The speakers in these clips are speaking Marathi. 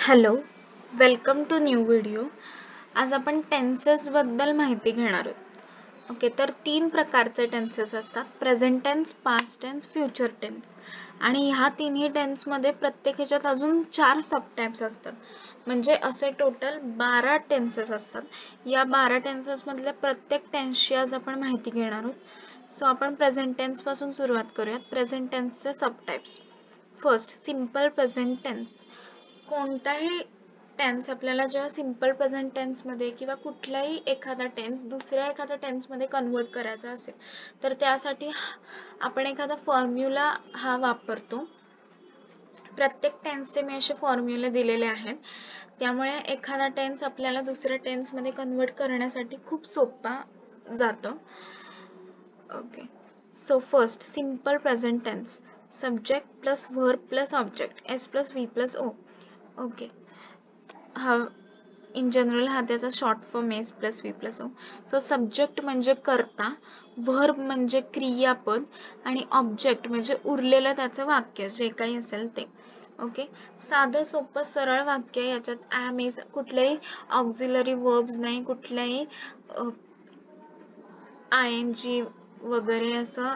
Hello, welcome to new video. आज आपण टेन्सेस बद्दल माहिती घेणार आहोत. ओके, तर 3 प्रकारचे टेन्सेस असतात: present tense, past tense, future tense. आणि ह्या तिन्ही टेन्समध्ये प्रत्येक ह्याच्यात अजून 4 सब टाइप्स असतात. म्हणजे असे टोटल 12 टेन्सेस असतात. या 12 टेन्सेस मधल्या प्रत्येक टेन्सची आज आपण माहिती घेणार आहोत. सो आपण प्रेझेंट टेन्स पासून सुरुवात करूयात. प्रेझेंट टेन्सचे subtypes. First, simple present tense. कोणताही टेन्स आपल्याला जेव्हा सिंपल प्रेझेंट टेन्स मध्ये किंवा कुठलाही एखादा टेन्स दुसऱ्या एखाद्या टेन्स मध्ये कन्वर्ट करायचा असेल तर त्यासाठी आपण एखादा फॉर्म्युला हा वापरतो. प्रत्येक टेन्सचे मी असे फॉर्म्युले दिलेले आहेत, त्यामुळे एखादा टेन्स आपल्याला दुसऱ्या टेन्स मध्ये कन्वर्ट करण्यासाठी खूप सोपा जातो. Okay, so first, simple present tense. Subject plus verb plus object, S plus V plus O. Okay, हा इन जनरल हा त्याचा short form S plus V plus O. So subject म्हणजे कर्ता, वर्ब म्हणजे क्रियापद आणि ऑब्जेक्ट म्हणजे उरलेलं त्याचं वाक्य जे काही असेल ते. ओके, साधं सोपं सरळ वाक्य. याच्यात ॲम इज, कुठलेही ऑक्झिलरी वर्ब्स नाही, कुठल्याही आय एन जी वगैरे असं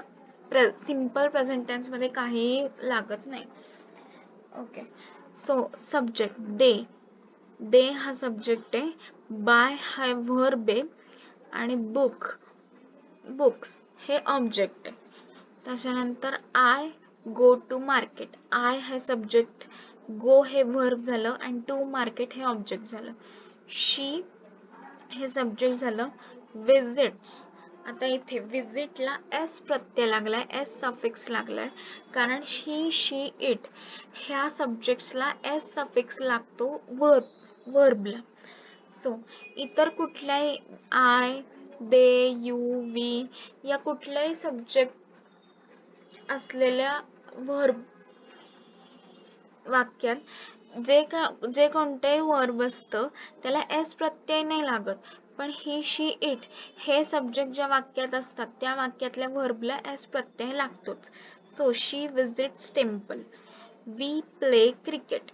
सिंपल प्रेझेंट टेन्स मध्ये काहीही लागत नाही. Okay, so subject they. दे हा सब्जेक्ट आहे, बाय हा वर्ब आहे आणि बुक्स हे ऑब्जेक्ट आहे. त्याच्यानंतर I go to market. I हे सब्जेक्ट, गो हे वर्ब झालं आणि टू मार्केट हे ऑब्जेक्ट झालं. शी हे सब्जेक्ट झालं. विजिट्स, आता इथे विजिटला एस प्रत्यय लागलाय, एस सफिक्स लागलाय, कारण ही, शी, इट ह्या सब्जेक्ट्सला एस सफिक्स लागतो वर्बला. सो इतर कुठल्याही आय, दे, यू, वी या कुठल्याही सब्जेक्ट असलेल्या वर्ब वाक्यात जे कोणतेही वर्ब असतं त्याला एस प्रत्यय नाही लागत, पण ही, शी, इट हे सब्जेक्ट ज्या वाक्यात असतात त्या वाक्यातल्या वर्बला एस प्रत्यय लागतोच. So she visits temple, we play cricket.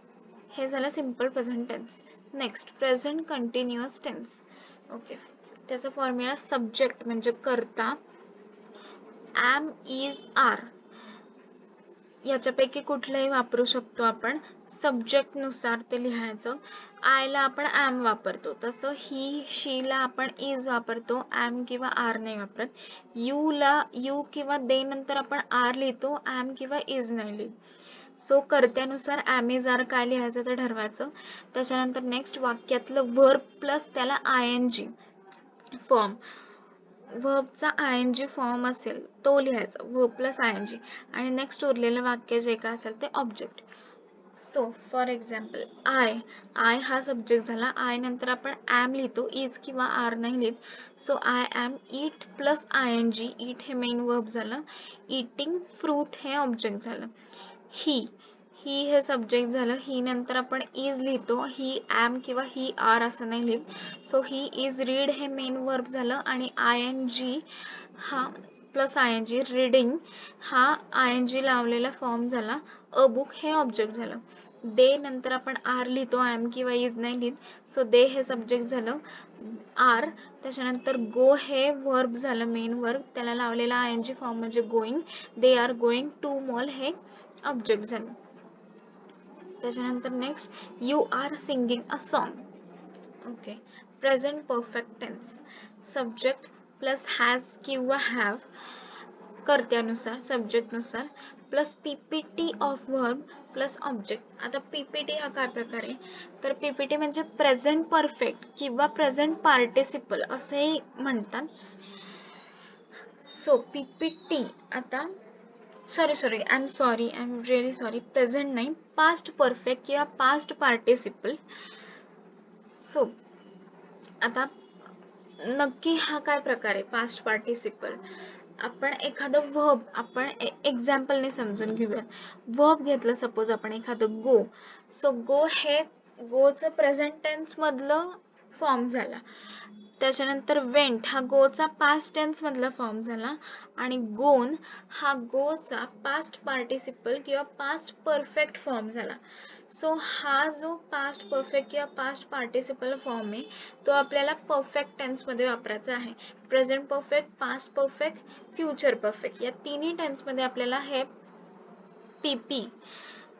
हे झालं simple present tense. Next, present continuous tense. Okay, त्याचा फॉर्म्युला सब्जेक्ट म्हणजे कर्ता, ॲम, इज, आर याच्यापैकी कुठलंही वापरू शकतो आपण. सब्जेक्ट नुसार ते लिहायचं. आय ला आपण ॲम वापरतो, तसं ही, शी ला आपण इज वापरतो, ॲम किंवा आर नाही वापरत. यू ला यू किंवा दे नंतर आपण आर लिहितो, ॲम किंवा इज नाही लिहित. सो कर्त्यानुसार ॲम, इज, आर काय लिहायचं ते ठरवायचं. त्याच्यानंतर नेक्स्ट, वाक्यातलं वर्ब प्लस त्याला आय एन जी फॉर्म, वर्बचा आय एन जी फॉर्म असेल तो लिहायचा, verb plus I N G. आणि नेक्स्ट उरलेलं वाक्य जे काय असेल ते object. So for example, I हा सब्जेक्ट झाला, आय नंतर आपण ॲम लिहितो, इज किंवा आर नाही लिहित. So I am eat plus I N जी, ईट हे मेन वर्ब झालं, ईटिंग फ्रूट हे ऑब्जेक्ट झालं. ही हे सब्जेक्ट झालं, ही नंतर आपण इज लिहितो, ही ॲम किंवा ही आर असं नाही लिहित. सो ही इज रीड हे मेन वर्ब झालं आणि आय एन जी हा plus I N G, reading हा आय एन जी लावलेला फॉर्म झाला. अ बुक हे ऑब्जेक्ट झालं. दे नंतर आपण आर लिहितो, ॲम किंवा इज नाही लिहित. सो दे हे सब्जेक्ट झालं, आर. त्याच्यानंतर गो हे वर्ब झालं, मेन वर्ब, त्याला लावलेला आय एन जी फॉर्म म्हणजे going. They are going to mall हे ऑब्जेक्ट झालं. त्याच्यानंतर next, you are singing a song. Okay, present perfect tense. Subject plus has किंवा हॅव कर्त्यानुसार, सब्जेक्टनुसार, plus PPT of verb plus object. आता पीपीटी हा काय प्रकार आहे, तर पीपीटी म्हणजे प्रेझेंट परफेक्ट किंवा प्रेझेंट पार्टिसिपल असेही म्हणतात. सो पीपीटी, आता sorry I am really sorry, present नाही, पास्ट परफेक्ट किंवा पास्ट पार्टिसिपल. सो आता नक्की हा काय प्रकार आहे पास्ट पार्टिसिपल. आपण एखादं वर्ब, आपण एक्झाम्पलने समजून घेऊया. वर्ब घेतलं सपोज आपण एखादं गो. सो गो हे गोचं प्रेझेंट टेन्स मधलं फॉर्म झाला. त्याच्यानंतर वेंट हा गोचा पास्ट टेन्स मधला फॉर्म झाला आणि गोन हा गोचा पास्ट पार्टिसिपल किंवा पास्ट परफेक्ट फॉर्म झाला. सो हा जो पास्ट परफेक्ट किंवा पास्ट पार्टिसिपल फॉर्म आहे तो आपल्याला परफेक्ट टेन्स मध्ये वापरायचा आहे. Present perfect, past perfect, future perfect या तिन्ही टेन्स मध्ये आपल्याला हे PP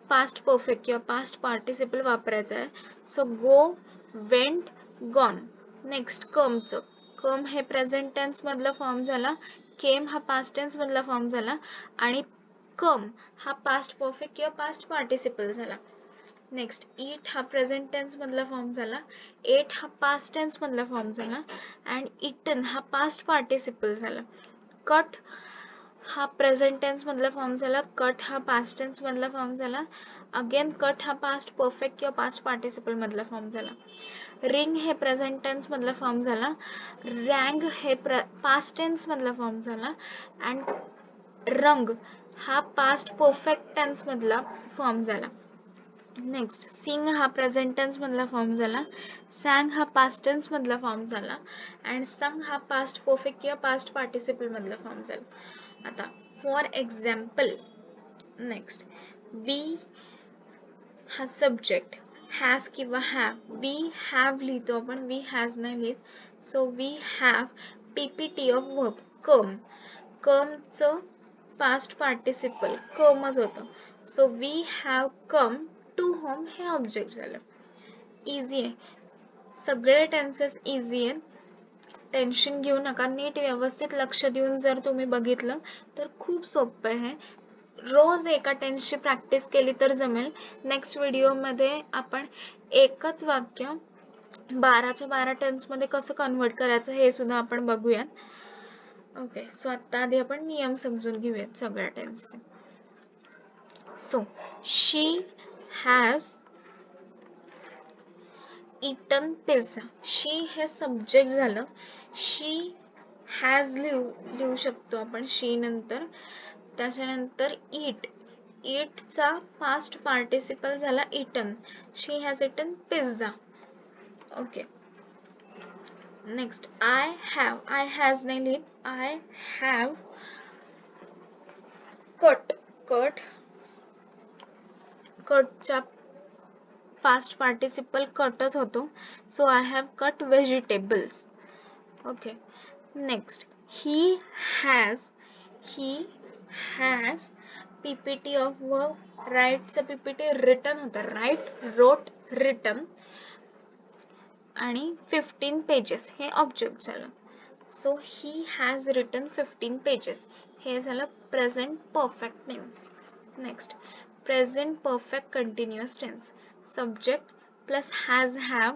पास्ट परफेक्ट किंवा पास्ट पार्टिसिपल वापरायचं आहे. सो गो, वेंट, गॉन. नेक्स्ट कमचं, कम हे प्रेझेंट टेन्स मधला फॉर्म झाला, केम हा पास्ट टेन्स मधला फॉर्म झाला आणि कम हा पास्ट परफेक्ट किंवा पास्ट पार्टिसिपल झाला. नेक्स्ट ईट हा प्रेझेंट टेन्स मधला फॉर्म झाला, एट हा पास्ट टेन्स मधला फॉर्म झाला अँड इटन हा पास्ट पार्टिसिपल झाला. कट हा प्रेझेंट टेन्स मधला फॉर्म झाला, कट हा पास्ट टेन्स मधला फॉर्म झाला, अगेन कट हा पास्ट परफेक्ट किंवा पास्ट पार्टिसिपल मधला फॉर्म झाला. रिंग हे प्रेझेंट टेन्स मधला फॉर्म झाला, रँग हे पास्ट टेन्स मधला फॉर्म झाला अँड रंग हा पास्ट परफेक्ट टेन्स मधला फॉर्म झाला. नेक्स्ट सिंग हा प्रेझेंट टेन्स मधला फॉर्म झाला, सॅंग हा पास्ट टेन्स मधला फॉर्म झाला अँड संग हा पास्ट परफेक्ट किंवा पास्ट पार्टिसिपल मधला फॉर्म झाला. आता फॉर एक्झाम्पल, नेक्स्ट वी हा सब्जेक्ट, हॅज किंवा हॅव, वी हॅव लिहितो आपण, वी हॅज नाही लिहित. So we have PPT of verb, come, कमचं पास्ट पार्टिसिपल कमच होतं. So we have come to home हे ऑब्जेक्ट झालं. इझी आहे, सगळे टेन्सेस इझी आहेत, टेन्शन घेऊ नका. नीट व्यवस्थित लक्ष देऊन जर तुम्ही बघितलं तर खूप सोपं आहे. रोज एका टेन्सची प्रॅक्टिस केली तर जमेल. नेक्स्ट व्हिडिओमध्ये आपण एकच वाक्य 12च्या 12 टेन्समध्ये कसं कन्व्हर्ट करायचं हे सुद्धा आपण बघूयात. ओके, सो आता आधी आपण नियम समजून घेऊयात सगळ्या टेन्सचे. So she has eaten pizza, she हे सब्जेक्ट झालं, शी हॅज लिहू शकतो आपण शी नंतर. त्याच्यानंतर ईट, ईटचा पास्ट पार्टिसिपल झाला eaten, she has eaten pizza. Okay, next I have, I has नाही लिहित, आय हॅव कट, कट, कटचा पास्ट पार्टिसिपल कटच होतो. So I have cut vegetables. Okay, next he has, he has PPT of verb, राईटचं PPT रिटन होतं, राईट, रोट, रिटन आणि 15 पेजेस हे ऑब्जेक्ट झालं. So he has written 15 pages हे झालं present perfect tense. Next present perfect continuous tense, subject plus has have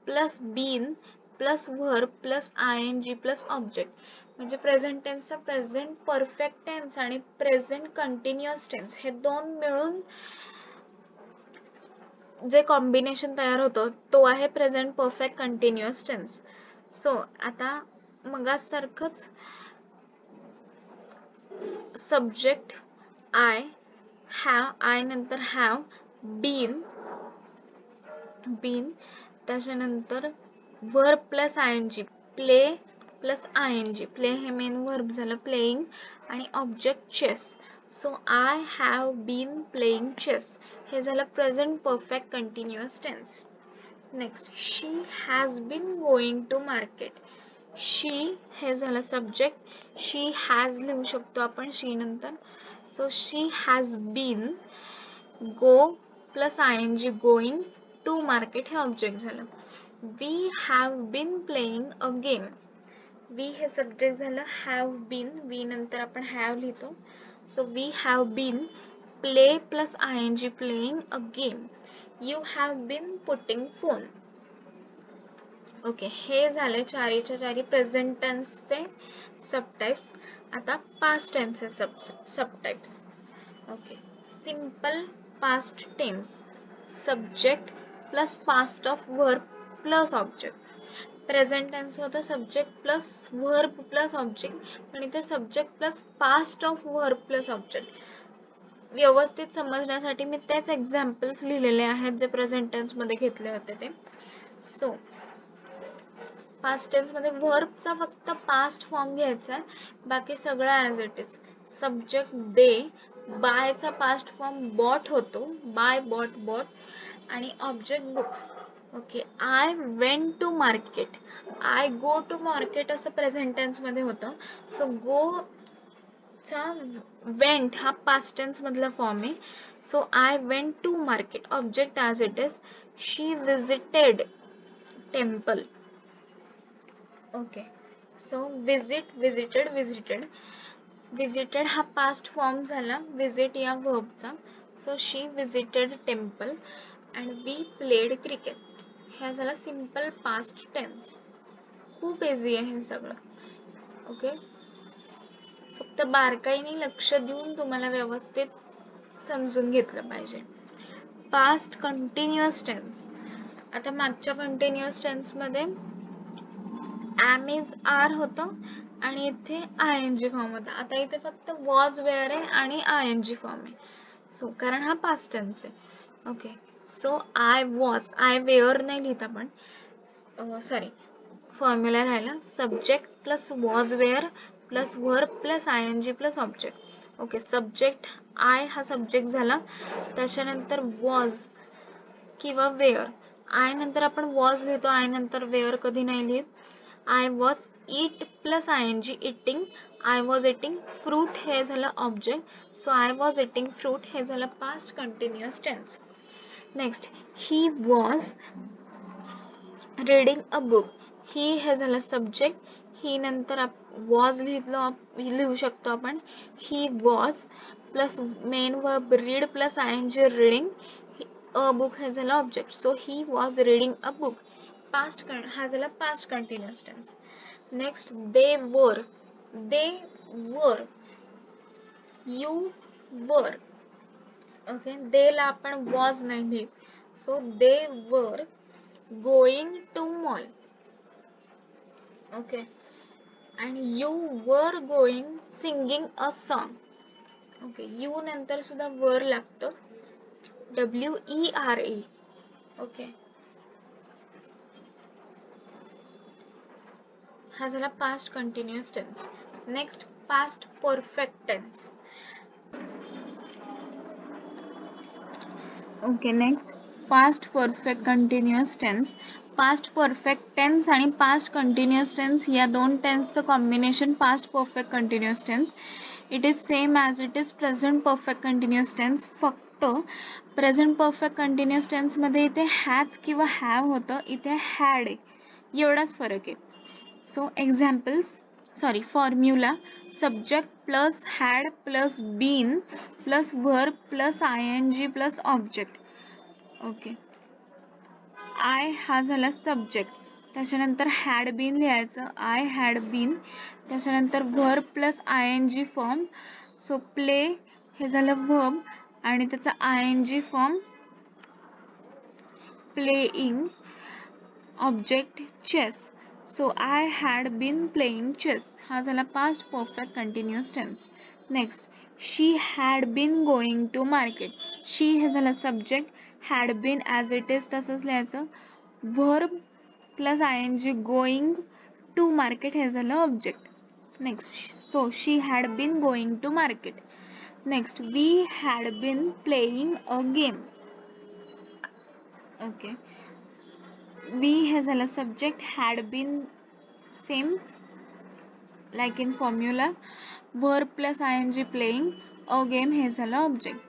plus been plus verb plus ING plus object, म्हणजे प्रेझेंट टेन्सचा प्रेझेंट परफेक्ट टेन्स आणि प्रेझेंट कंटिन्युअस टेन्स हे दोन मिळून जे कॉम्बिनेशन तयार होतं तो आहे present perfect continuous tense. So आता मगासारखंच सब्जेक्ट आय, हॅव, आय नंतर हॅव, बीन, बीन, त्याच्यानंतर verb plus ING, play plus ING, play हे मेन वर्ब झालं, प्लेइंग आणि object chess. So I have been playing chess हे झालं present perfect continuous tense. Next she has been going to market, she हे झालं सब्जेक्ट, शी हॅज लिहू शकतो आपण शी नंतर. So she has been, go plus ING going, to market हे ऑब्जेक्ट झालं. We have been playing a game, we हे सब्जेक्ट झालं, हॅव बीन, वी नंतर आपण हॅव लिहितो. So we have been play plus ING playing a game, you have been putting phone. Okay, हे झाले चारीच्या चारी प्रेझेंट टेन्सचे सबटाइप्स. आता पास्ट टेन्सचे subtypes. Okay, simple past tense, subject plus past of verb plus object. Present tense होतं subject plus verb plus object आणि ते subject plus past of verb plus object. व्यवस्थित समजण्यासाठी मी तेच एक्झाम्पल्स लिहिलेले आहेत जे प्रेझेंट टेन्स मध्ये घेतले होते ते. सो पास्ट टेन्स मध्ये वर्बचा फक्त पास्ट फॉर्म घ्यायचा आहे, बाकी सगळं as it is. Subject they, बायचा पास्ट फॉर्म बॉट होतो, बाय बॉट बॉट, आणि object books. Okay. I went to market, I go to market असं प्रेझेंट टेन्स मध्ये होतं. सो गो चा वेंट हा पास्ट टेन्स मधला फॉर्म आहे. So I went to market, object as it is. She visited temple. Okay. So visit, visited, visited. Visited हा पास्ट फॉर्म झाला विजिट या वर्बचा. So she visited temple and we played cricket. हा झाला सिंपल पास्ट टेन्स. खूप इझी आहे हे सगळं. ओके. फक्त बारकाईने लक्ष देऊन तुम्हाला व्यवस्थित समजून घेतलं पाहिजे. Past continuous tense. आता मागच्या कंटिन्युअस टेन्स मध्ये am is are होतं आणि इथे ing फॉर्म होता. आता इथे फक्त was were आहे आणि ing फॉर्म आहे. सो कारण हा पास्ट टेन्स आहे. Okay. So I was, I were नाही लिहित आपण, सॉरी, फॉर्म्युला राहिला subject plus was were plus verb plus ing plus object. Okay. Subject I हा सब्जेक्ट झाला, त्याच्यानंतर was किंवा were. I नंतर आपण was लिहितो, I नंतर were कधी नाही लिहित. I was eat plus ing eating, I was eating fruit हे झालं object. So I was eating fruit हे झालं past continuous tense. Next, he was reading a book. he हे झालं सब्जेक्ट. he नंतर was लिहू शकतो आपण. he was plus main verb read plus ing reading, a book हे झालं object. So he was reading a book. Past हा झाला past continuous tense. Next, they were, they were, you were. Okay. they ला आपण was नाही लिहित. So they were going to mall. Okay. and you were going singing a song. Okay. you नंतर सुद्धा were लागतं, WERE. ओके. हा झाला past continuous tense. Next, past perfect tense. Okay. Next, past perfect continuous tense. Past perfect tense आणि पास्ट कंटिन्युअस टेन्स या दोन टेन्सचं combination past perfect continuous tense. It is same as it is present perfect continuous tense. फक्त प्रेझेंट परफेक्ट कंटिन्युअस टेन्समध्ये इथे हॅज किंवा हॅव होतं, इथे हॅड आहे, एवढाच फरक आहे. So examples, sorry, formula: subject plus had plus been plus verb plus ing plus object. Okay. I हा झाला subject, त्याच्यानंतर had been लिहायचं, I had been, त्याच्यानंतर verb plus ing form. So play हे झालं verb आणि त्याचा ing form playing. Object chess. So I had been playing chess. हा झाला past perfect continuous tense. Next, she had been going to market. She हे झाला subject, had been as it is तसंच लिहायचं. Verb plus ing going to market हे झालं object. Next, so she had been going to market. Next, we had been playing a game. Okay. We हे झालं subject, had been same like in formula, verb plus ing playing, a game हे झालं object.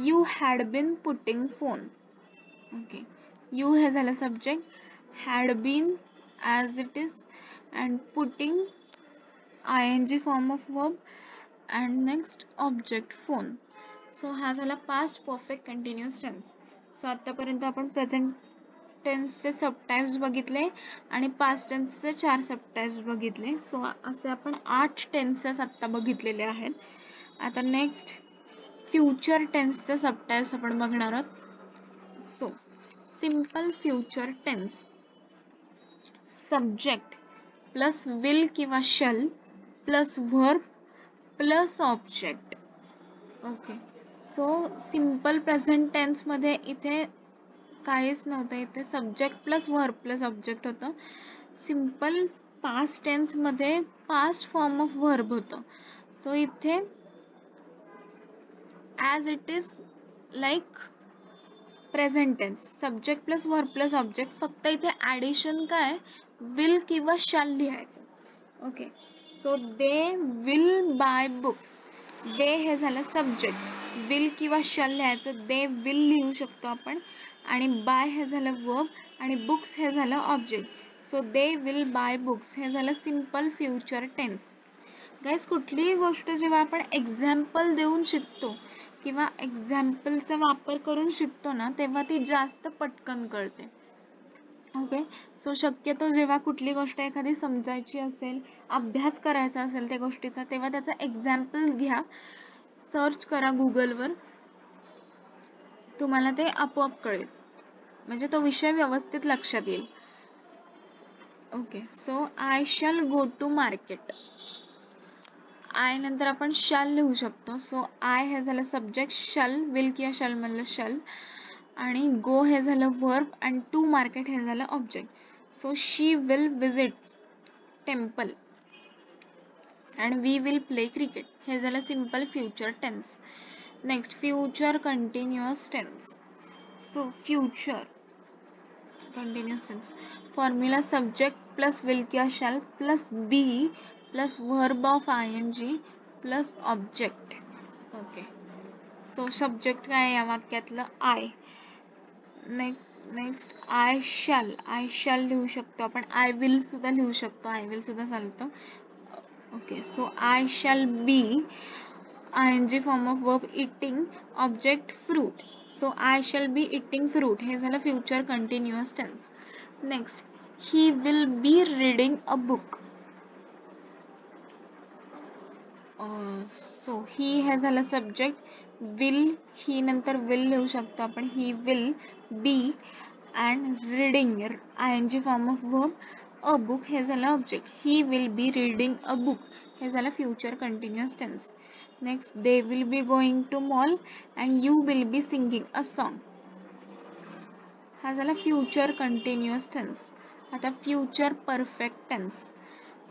You had been putting phone. Okay. You हे झालं subject, had been as it is and putting ing form of verb and next object phone. So हा झाला past perfect continuous tense. So आतापर्यंत आपण present टेन्सचे सबटाइप्स बघितले आणि पास्ट टेन्सचे 4 सबटाइप्स बघितले. सो असे आपण 8 टेन्सेस आता बघितलेले आहेत. आता नेक्स्ट फ्युचर टेन्सचे सबटाइप्स आपण बघणार आहोत. So simple future tense, subject plus will किंवा shall plus verb plus object. Okay. So simple present tense मध्ये इथे काहीच नव्हतं, इथे subject plus verb plus object होतं. सिम्पल पास्ट टेन्स मध्ये पास्ट फॉर्म ऑफ व्हर्ब होतं. सो इथे as it is like present tense, subject plus verb plus object, फक्त इथे ॲडिशन काय विल किंवा शॅल लिहायचं. Okay, so they will buy books. दे हे झालं सब्जेक्ट, विल किंवा शॅल लिहायचं, दे विल लिहू शकतो आपण, आणि बाय हे झालं वर्ब आणि बुक्स हे झालं object. So they will buy books हे झालं सिम्पल फ्युचर टेन्स. गाईज, कुठलीही गोष्ट जेव्हा आपण एक्झाम्पल देऊन शिकतो किंवा एक्झाम्पलचा वापर करून शिकतो ना, तेव्हा ती जास्त पटकन कळते. ओके, सो शक्यतो जेव्हा कुठली गोष्ट एखादी समजायची असेल, अभ्यास करायचा असेल त्या गोष्टीचा, तेव्हा त्याचा एक्झाम्पल घ्या, सर्च करा गुगलवर, तुम्हाला ते आपोआप कळेल, म्हणजे तो विषय व्यवस्थित लक्षात येईल. Okay, so I shall go to market. I नंतर आपण शॅल लिहू शकतो. सो आय हे झालं सब्जेक्ट, शॅल विल किंवा शॅल म्हणलं शॅल, आणि गो हे झालं वर्ब आणि टू मार्केट हे झालं object. So she will visit temple and we will play cricket हे झालं simple future tense. Next future continuous tense. So future continuous tense formula subject plus will किंवा shall plus be plus verb of ING plus object. Okay, so subject काय आहे या वाक्यातलं आय. नेक्स्ट आय शॅल लिहू शकतो आपण, आय विल सुद्धा लिहू शकतो, आय विल सुद्धा चालतं. Okay, so I shall be ING form of verb eating object fruit. So I shall be eating fruit हे झालं future continuous tense. Next he will be reading a book. So he हे झालं सब्जेक्ट, विल ही नंतर विल लिहू शकतो आपण, he will be and reading ING form of verb a book हे झालं object. He will be reading a book हे झालं future continuous tense. Next they will be going to mall and you will be singing a song हा झाला फ्युचर कंटिन्युअस टेन्स. आता future perfect tense.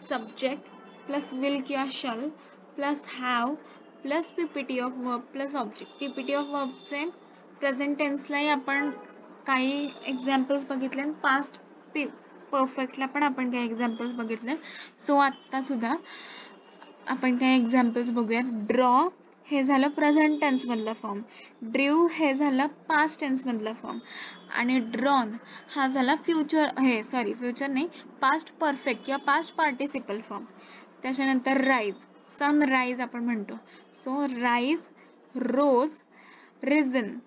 Subject plus will किंवा shall plus have plus PPT of verb plus object. PPT of वर्बचे प्रेझेंट टेन्सलाही आपण काही एक्झाम्पल्स बघितले आणि पास्ट परफेक्टला पण आपण काही एक्झाम्पल्स बघितले. सो आत्ता सुद्धा आपण काही एक्झाम्पल्स बघूयात. ड्रॉ हे झालं प्रेझेंट टेन्स मधला फॉर्म, ड्रीव हे झालं पास्ट टेन्स मधला फॉर्म, आणि ड्रॉन हा झाला फ्युचर नाही, पास्ट परफेक्ट किंवा पास्ट पार्टिसिपल फॉर्म. त्याच्यानंतर राईज, सनराईज आपण म्हणतो. सो राईज, रोज, रिझन.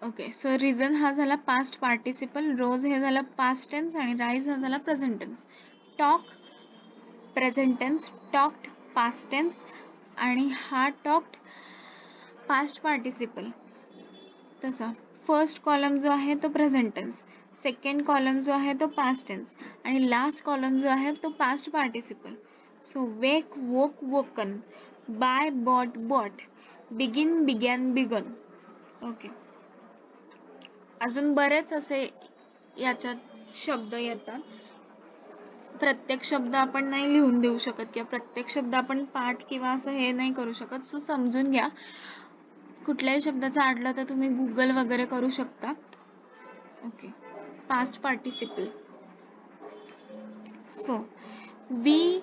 ओके, सो रिझन हा झाला पास्ट पार्टिसिपल, रोज हे झालं पास्ट टेन्स आणि राईज हा झाला present tense. Talk present tense, talked past tense आणि हा टॉक्ड पास्ट पार्टिसिपल. तसा फर्स्ट कॉलम जो आहे तो प्रेझेंट टेन्स, सेकंड कॉलम जो आहे तो पास्ट टेन्स आणि लास्ट कॉलम जो आहे तो past participle. So wake, woke, woken, buy, bought, bought, begin, began, begun. Okay, अजून बरेच असे याच्यात शब्द येतात. प्रत्येक शब्द आपण नाही लिहून देऊ शकत किंवा प्रत्येक शब्द आपण पाठ किंवा असं हे नाही करू शकत. सो समजून घ्या, कुठल्याही शब्दाचा अडला तर तुम्ही गुगल वगैरे करू शकता. Okay, past participle. So we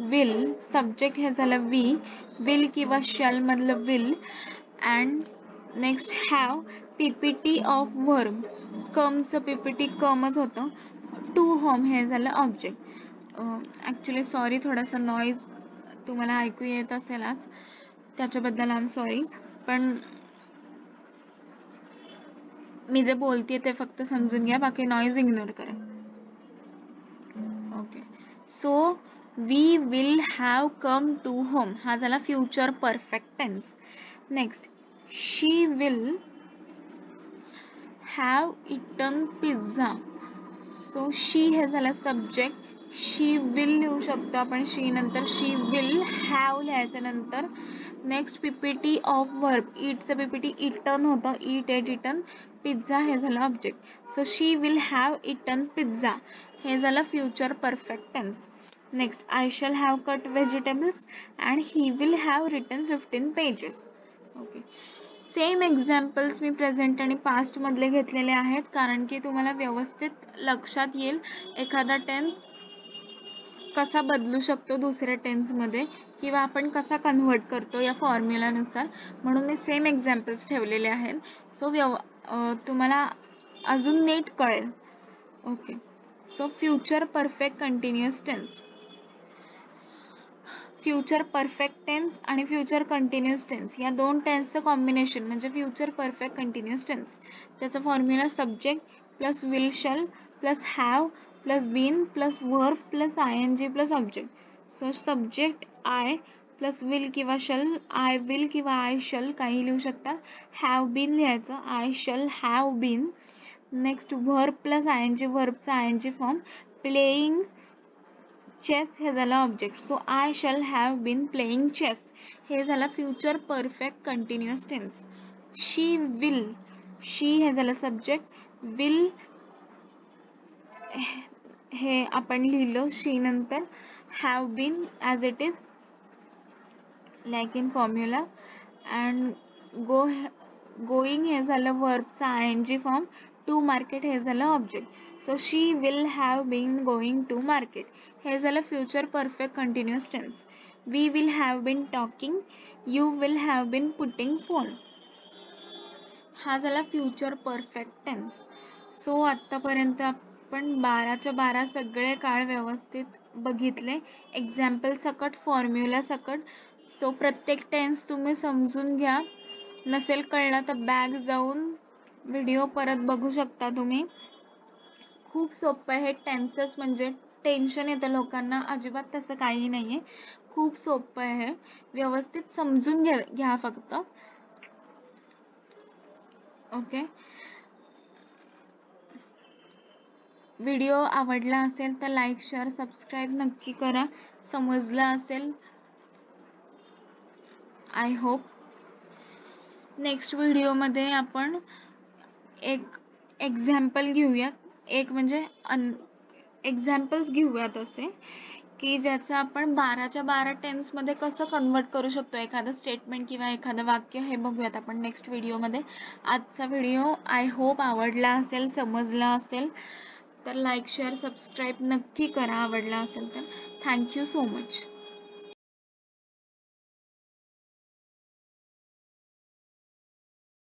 will subject हे झालं वी, विल किंवा शॅल मधलं will, and next have PPT of verb, कमचं PPT कमच होतं, टू होम हे झालं ऑब्जेक्ट. ॲक्च्युली सॉरी, थोडासा नॉईज तुम्हाला ऐकू येत असेल आज, त्याच्याबद्दल आय एम सॉरी, पण मी जे बोलते ते फक्त समजून घ्या, बाकी नॉईज इग्नोर करा. Okay, so we will have come to home हा झाला future perfect tense. Next she will have eaten pizza. So she हे झालं सब्जेक्ट, शी विल लिहू शकतो आपण, शी नंतर शी विल हॅव लिहायचं, नंतर नेक्स्ट PPT ऑफ वर्ब. ईटचं PPT इटन होतं. Eat ate eaten. पिझ्झा हे झालं object. So she will have eaten pizza हे झालं future perfect tense. Next I shall have cut vegetables and he will have written 15 pages. Okay, same examples मी प्रेझेंट आणि पास्ट मधले घेतलेले आहेत, कारण की तुम्हाला व्यवस्थित लक्षात येईल एखादा टेन्स कसा बदलू शकतो दुसऱ्या टेन्समध्ये किंवा आपण कसा कन्व्हर्ट करतो या फॉर्म्युलानुसार, म्हणून मी सेम एक्झाम्पल्स ठेवलेले आहेत. सो तुम्हाला अजून नीट कळेल. Okay, so future perfect continuous tense. Future perfect tense आणि फ्युचर कंटिन्युअस टेन्स या दोन टेन्सचं कॉम्बिनेशन म्हणजे फ्युचर परफेक्ट कंटिन्युअस टेन्स. त्याचा formula subject plus will shall plus have plus been plus verb plus ING plus object. So subject I plus will किंवा शल, आय विल किंवा आय शल काही लिहू शकता. हॅव बीन लिहायचं, I shall have been. Next verb plus ING, वर्बचा ING फॉर्म. प्लेइंग चेस हे झालं object. So I shall have been playing chess हे झालं future perfect continuous tense. She will, she हे झालं सब्जेक्ट. विल हे आपण लिहिलं शी नंतर. Have been as it is like in formula. And going हे झालं वर्बचा ING फॉर्म. टू मार्केट हे झालं object. So she will have been going to market हे झालं future perfect continuous tense. We will have been talking. You will have been putting phone हा झाला फ्युचर परफेक्ट टेन्स. सो आत्तापर्यंत आपण 12च्या 12 सगळे काळ व्यवस्थित बघितले, एक्झाम्पल सकट, फॉर्म्युला सकट. सो प्रत्येक टेन्स तुम्ही समजून घ्या. नसेल कळलं तर बॅक जाऊन व्हिडिओ परत बघू शकता तुम्ही. खूप सोपं आहे. टेन्सेस म्हणजे टेन्शन येतं लोकांना, अजिबात तसं काही नाही आहे. खूप सोपं आहे, व्यवस्थित समजून घ्या फक्त. ओके, व्हिडिओ आवडला असेल तर लाईक शेअर सबस्क्राईब नक्की करा. समजलं असेल आय होप. नेक्स्ट व्हिडिओमध्ये आपण एक एक्झाम्पल घेऊयात, एक म्हणजे एक्झाम्पल्स घेऊयात असे की ज्याचं आपण 12च्या 12 टेन्समध्ये कसं कन्वर्ट करू शकतो एखादं स्टेटमेंट किंवा एखादं वाक्य हे बघूयात आपण नेक्स्ट व्हिडिओमध्ये. आजचा व्हिडिओ आय होप आवडला असेल, समजला असेल तर लाईक शेअर सबस्क्राईब नक्की करा आवडला असेल तर. Thank you so much.